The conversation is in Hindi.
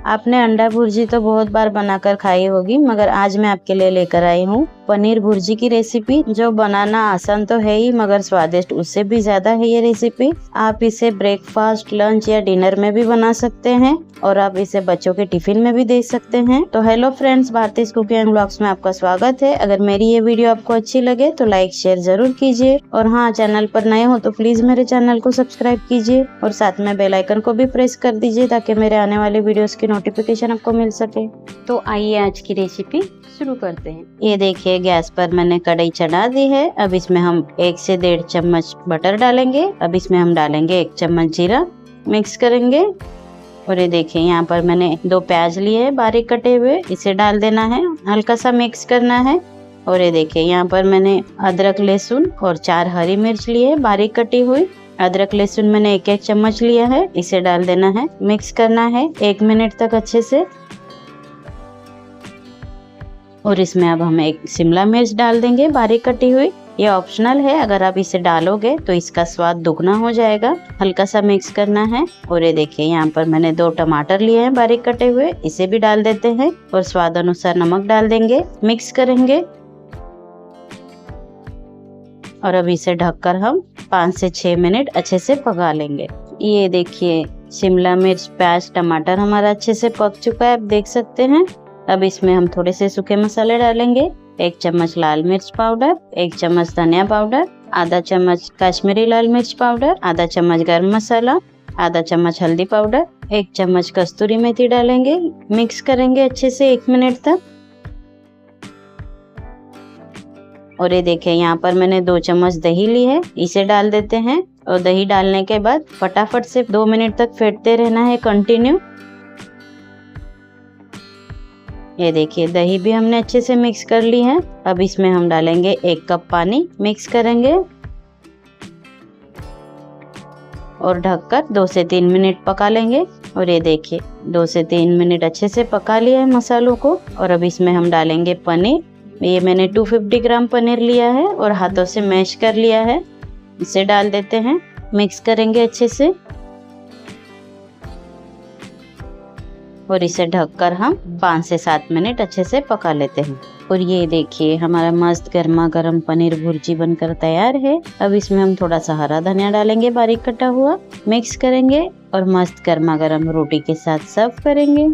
आपने अंडा भुर्जी तो बहुत बार बनाकर खाई होगी, मगर आज मैं आपके लिए लेकर आई हूँ पनीर भुर्जी की रेसिपी, जो बनाना आसान तो है ही मगर स्वादिष्ट उससे भी ज्यादा है ये रेसिपी। आप इसे ब्रेकफास्ट, लंच या डिनर में भी बना सकते हैं और आप इसे बच्चों के टिफिन में भी दे सकते हैं। तो हेलो फ्रेंड्स, भारतीज कुकिंग एंड व्लॉग्स में आपका स्वागत है। अगर मेरी ये वीडियो आपको अच्छी लगे तो लाइक शेयर जरूर कीजिए और हाँ, चैनल पर नए हो तो प्लीज मेरे चैनल को सब्सक्राइब कीजिए और साथ में बेल आइकन को भी प्रेस कर दीजिए ताकि मेरे आने वाले वीडियोस की नोटिफिकेशन आपको मिल सके। तो आइए आज की रेसिपी शुरू करते हैं। ये देखिए, गैस पर मैंने कढ़ाई चढ़ा दी है। अब इसमें हम 1 से 1.5 चम्मच बटर डालेंगे। अब इसमें हम डालेंगे 1 चम्मच जीरा, मिक्स करेंगे। और ये देखिए, यहाँ पर मैंने 2 प्याज लिए हैं बारीक कटे हुए, इसे डाल देना है, हल्का सा मिक्स करना है। और ये देखिए, यहाँ पर मैंने अदरक, लहसुन और 4 हरी मिर्च लिए है बारीक कटी हुई। अदरक लहसुन मैंने 1-1 चम्मच लिया है, इसे डाल देना है, मिक्स करना है 1 मिनट तक अच्छे से। और इसमें अब हम 1 शिमला मिर्च डाल देंगे बारीक कटी हुई। ये ऑप्शनल है, अगर आप इसे डालोगे तो इसका स्वाद दुगना हो जाएगा। हल्का सा मिक्स करना है। और ये देखिए, यहाँ पर मैंने 2 टमाटर लिए हैं बारीक कटे हुए, इसे भी डाल देते हैं और स्वाद अनुसार नमक डाल देंगे, मिक्स करेंगे। और अब इसे ढककर हम 5 से 6 मिनट अच्छे से पका लेंगे। ये देखिए, शिमला मिर्च, प्याज, टमाटर हमारा अच्छे से पक चुका है, आप देख सकते हैं। अब इसमें हम थोड़े से सूखे मसाले डालेंगे। 1 चम्मच लाल मिर्च पाउडर, 1 चम्मच धनिया पाउडर, आधा चम्मच कश्मीरी लाल मिर्च पाउडर, आधा चम्मच गरम मसाला, आधा चम्मच हल्दी पाउडर, 1 चम्मच कस्तूरी मेथी डालेंगे, मिक्स करेंगे अच्छे से 1 मिनट तक। और ये देखिए, यहाँ पर मैंने 2 चम्मच दही ली है, इसे डाल देते हैं। और दही डालने के बाद फटाफट से 2 मिनट तक फेंटते रहना है कंटिन्यू। ये देखिए, दही भी हमने अच्छे से मिक्स कर ली है। अब इसमें हम डालेंगे 1 कप पानी, मिक्स करेंगे और ढककर 2 से 3 मिनट पका लेंगे। और ये देखिए, 2 से 3 मिनट अच्छे से पका लिया है मसालों को। और अब इसमें हम डालेंगे पनीर। ये मैंने 250 ग्राम पनीर लिया है और हाथों से मैश कर लिया है, इसे डाल देते हैं, मिक्स करेंगे अच्छे से। और इसे ढककर हम 5 से 7 मिनट अच्छे से पका लेते हैं। और ये देखिए, हमारा मस्त गर्मा गर्म पनीर भुर्जी बनकर तैयार है। अब इसमें हम थोड़ा सा हरा धनिया डालेंगे बारीक कटा हुआ, मिक्स करेंगे और मस्त गर्मा गर्म रोटी के साथ सर्व करेंगे।